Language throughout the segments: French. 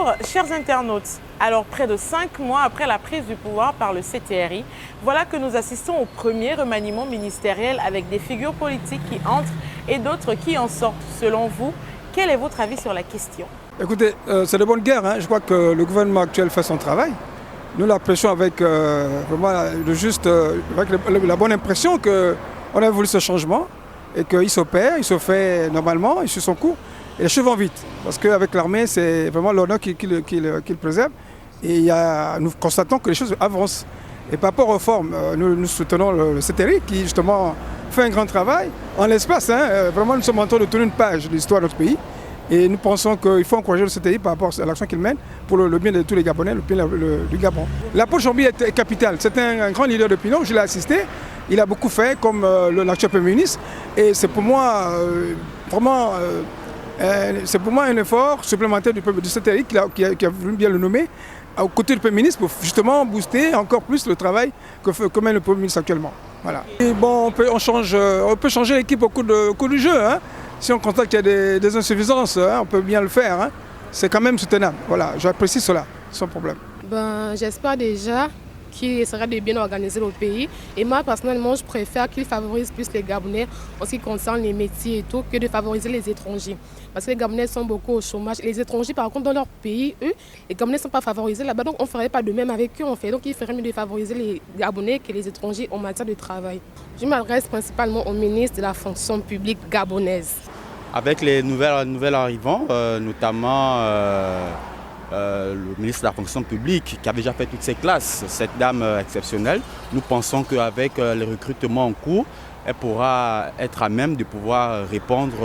Bonjour, chers internautes. Alors, près de 5 mois après la prise du pouvoir par le CTRI, voilà que nous assistons au premier remaniement ministériel avec des figures politiques qui entrent et d'autres qui en sortent. Selon vous, quel est votre avis sur la question? Écoutez, c'est de bonne guerre. Je crois que le gouvernement actuel fait son travail. Nous l'impression avec vraiment avec la bonne impression qu'on a voulu ce changement et qu'il s'opère, il se fait normalement, il suit son cours. Et les choses vont vite, parce qu'avec l'armée, c'est vraiment l'honneur qui le préserve. Et nous constatons que les choses avancent. Et par rapport aux réformes, nous soutenons le CTRI qui justement fait un grand travail. En l'espace, vraiment nous sommes en train de tourner une page de l'histoire de notre pays. Et nous pensons qu'il faut encourager le CTRI par rapport à l'action qu'il mène pour le bien de tous les Gabonais, le bien du Gabon. L'approche Chambi est capitale. C'est un grand leader d'opinion, je l'ai assisté. Il a beaucoup fait comme l'actuel Premier ministre. Et c'est pour moi vraiment... c'est pour moi un effort supplémentaire du CTRI qui a voulu bien le nommer aux côtés du Premier ministre pour justement booster encore plus le travail que mène le Premier ministre actuellement. Voilà. Et bon, on peut changer l'équipe au cours du jeu. Si on constate qu'il y a des insuffisances, on peut bien le faire. C'est quand même soutenable. Voilà, j'apprécie cela, sans problème. J'espère déjà qu'il sera de bien organiser le pays. Et moi, personnellement, je préfère qu'il favorise plus les Gabonais en ce qui concerne les métiers et tout, que de favoriser les étrangers. Parce que les Gabonais sont beaucoup au chômage. Les étrangers, par contre, dans leur pays, eux, les Gabonais ne sont pas favorisés là-bas. Donc, on ne ferait pas de même avec eux, en fait. Donc, il ferait mieux de favoriser les Gabonais que les étrangers en matière de travail. Je m'adresse principalement au ministre de la fonction publique gabonaise. Avec les nouvelles arrivants, notamment... le ministre de la fonction publique qui a déjà fait toutes ses classes, cette dame exceptionnelle, nous pensons qu'avec les recrutements en cours, elle pourra être à même de pouvoir répondre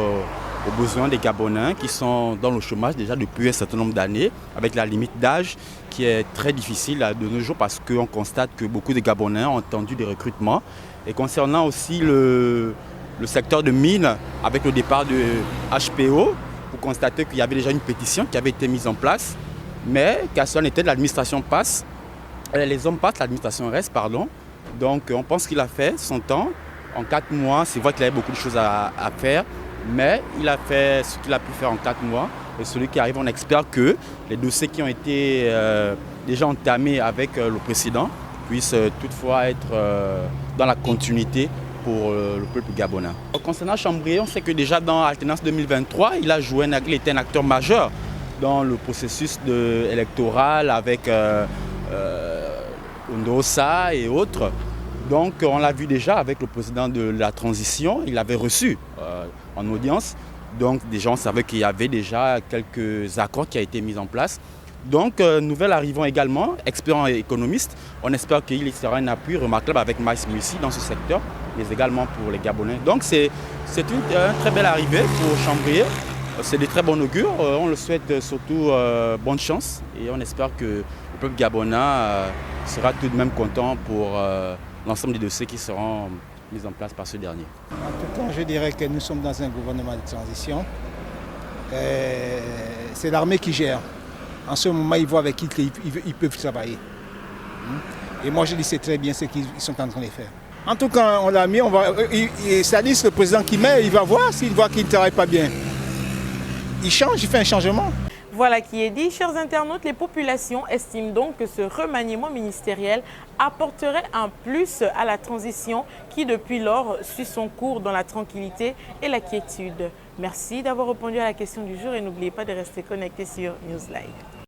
aux besoins des Gabonais qui sont dans le chômage déjà depuis un certain nombre d'années, avec la limite d'âge qui est très difficile de nos jours parce qu'on constate que beaucoup de Gabonais ont attendu des recrutements. Et concernant aussi le secteur de mines, avec le départ de HPO, vous constatez qu'il y avait déjà une pétition qui avait été mise en place. Mais qu'à cela n'était, l'administration passe, les hommes passent, l'administration reste, pardon. Donc on pense qu'il a fait son temps. En 4 mois, c'est vrai qu'il avait beaucoup de choses à faire, mais il a fait ce qu'il a pu faire en 4 mois. Et celui qui arrive, on espère que les dossiers qui ont été déjà entamés avec le président puissent toutefois être dans la continuité pour le peuple gabonais. Concernant Chambrier, on sait que déjà dans l'alternance 2023, il était un acteur majeur dans le processus électoral avec Ondosa et autres. Donc on l'a vu déjà avec le président de la transition, il avait reçu en audience. Donc déjà on savait qu'il y avait déjà quelques accords qui ont été mis en place. Donc nouvel arrivant également, expert en économiste, on espère qu'il sera un appui remarquable avec Maïs Mussi dans ce secteur, mais également pour les Gabonais. Donc c'est une très belle arrivée pour Chambrier. C'est de très bon augure, on le souhaite surtout bonne chance et on espère que le peuple gabonais sera tout de même content pour l'ensemble des dossiers qui seront mis en place par ce dernier. En tout cas, je dirais que nous sommes dans un gouvernement de transition. C'est l'armée qui gère. En ce moment, ils voient avec qui ils peuvent travailler. Et moi, je dis c'est très bien ce qu'ils sont en train de faire. En tout cas, on l'a mis, c'est le président qui met, il va voir s'il voit qu'il ne travaille pas bien. Il change, il fait un changement. Voilà qui est dit. Chers internautes, les populations estiment donc que ce remaniement ministériel apporterait un plus à la transition qui, depuis lors, suit son cours dans la tranquillité et la quiétude. Merci d'avoir répondu à la question du jour et n'oubliez pas de rester connecté sur Newslive.